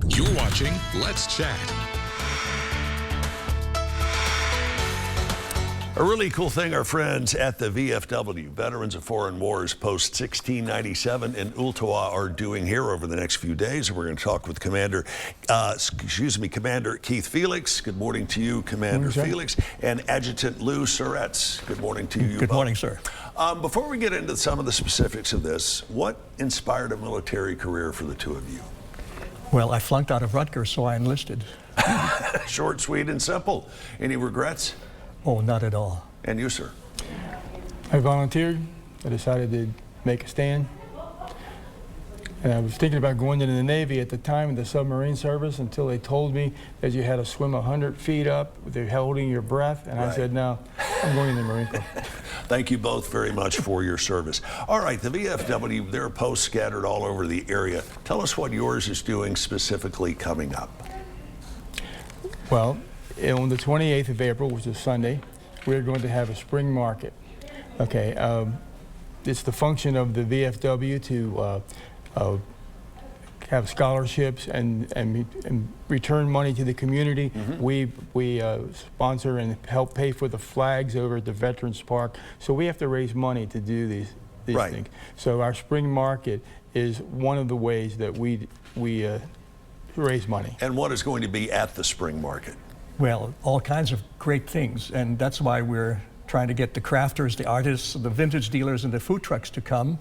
You're watching Let's Chat. A really cool thing our friends at the VFW, Veterans of Foreign Wars Post 1697 in Ooltewah, are doing here over the next few days. And we're going to talk with Commander Keith Felix. Good morning to you, Commander Felix. And Adjutant Lou Surratt. Good morning to you. Good morning, sir. Before we get into some of the specifics of this, what inspired a military career for the two of you? Well, I flunked out of Rutgers, so I enlisted. Short, sweet, and simple. Any regrets? Oh, not at all. And you, sir? I volunteered. I decided to make a stand. And I was thinking about going into the Navy at the time in the submarine service until they told me that you had to swim 100 feet up. They're holding your breath. And I said, no, I'm going in the Marine Corps. Thank you both very much for your service. All right, the VFW, there are posts scattered all over the area. Tell us what yours is doing specifically coming up. Well, on the 28th of April, which is Sunday, we're going to have a spring market. Okay, it's the function of the VFW to have scholarships and return money to the community. We sponsor and help pay for the flags over at the Veterans Park. So we have to raise money to do these things. So our spring market is one of the ways that we raise money. And what is going to be at the spring market? Well, all kinds of great things, and that's why we're trying to get the crafters, the artists, the vintage dealers, and the food trucks to come,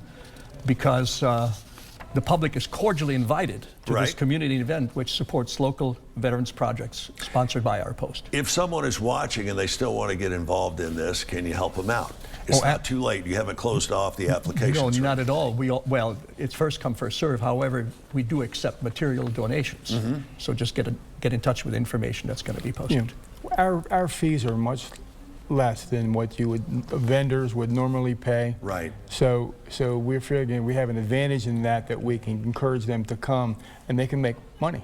because the public is cordially invited to this community event, which supports local veterans projects sponsored by our post. If someone is watching and they still want to get involved in this, can you help them out? It's not too late. You haven't closed off the application. No, not at all. Well, it's first come, first serve. However, we do accept material donations. So just get in touch with information that's going to be posted. Our fees are much less than what vendors would normally pay. Right. So we're feeling we have an advantage in that we can encourage them to come and they can make money.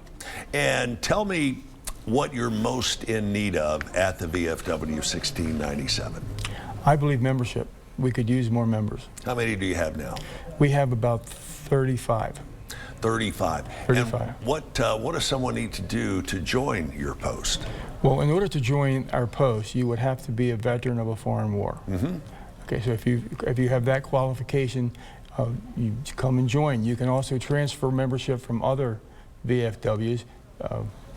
And tell me what you're most in need of at the VFW 1697. I believe membership. We could use more members. How many do you have now? We have about 35. 35. 35. And what does someone need to do to join your post? Well, in order to join our post, you would have to be a veteran of a foreign war. Okay, so if you have that qualification, you come and join. You can also transfer membership from other VFWs.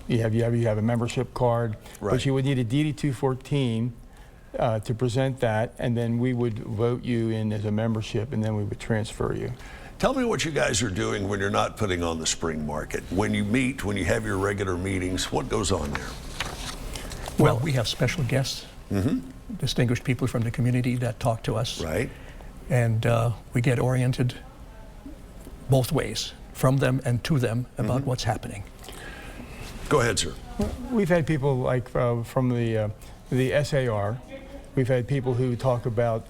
You have a membership card, but you would need a DD-214 to present that, and then we would vote you in as a membership, and then we would transfer you. Tell me what you guys are doing when you're not putting on the spring market. When you meet, when you have your regular meetings, what goes on there? Well, we have special guests, distinguished people from the community that talk to us. Right. And we get oriented both ways, from them and to them, about what's happening. Go ahead, sir. We've had people like from the SAR. We've had people who talk about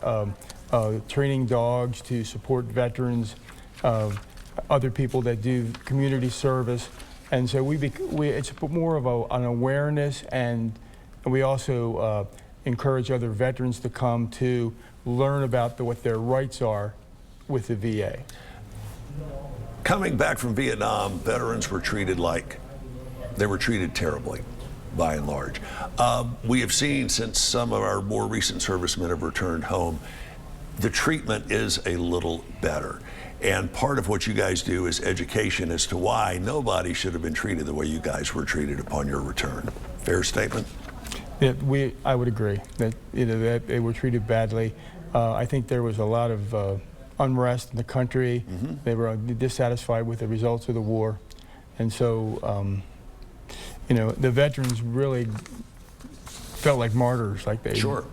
training dogs to support veterans, other people that do community service. And so it's more of an awareness, and we also encourage other veterans to come to learn about what their rights are with the VA. Coming back from Vietnam, veterans were treated terribly, by and large. We have seen, since some of our more recent servicemen have returned home, the treatment is a little better. And part of what you guys do is education as to why nobody should have been treated the way you guys were treated upon your return. Fair statement? Yeah, I would agree that that they were treated badly. I think there was a lot of unrest in the country. They were dissatisfied with the results of the war, and so the veterans really felt like martyrs, like they were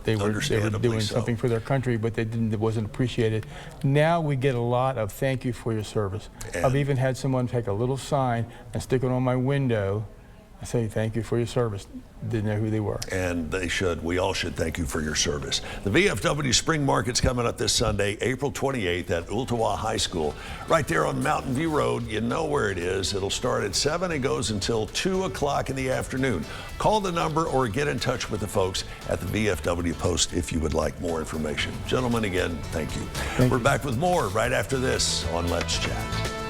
doing something for their country, but it wasn't appreciated. Now we get a lot of thank you for your service. I've even had someone take a little sign and stick it on my window and say thank you for your service. Didn't know who they were. And they should. We all should thank you for your service. The VFW Spring Market's coming up this Sunday, April 28th at Ooltewah High School, right there on Mountain View Road. You know where it is. It'll start at 7 and goes until 2 o'clock in the afternoon. Call the number or get in touch with the folks at the VFW Post if you would like more information. Gentlemen, again, thank you. We're back with more right after this on Let's Chat.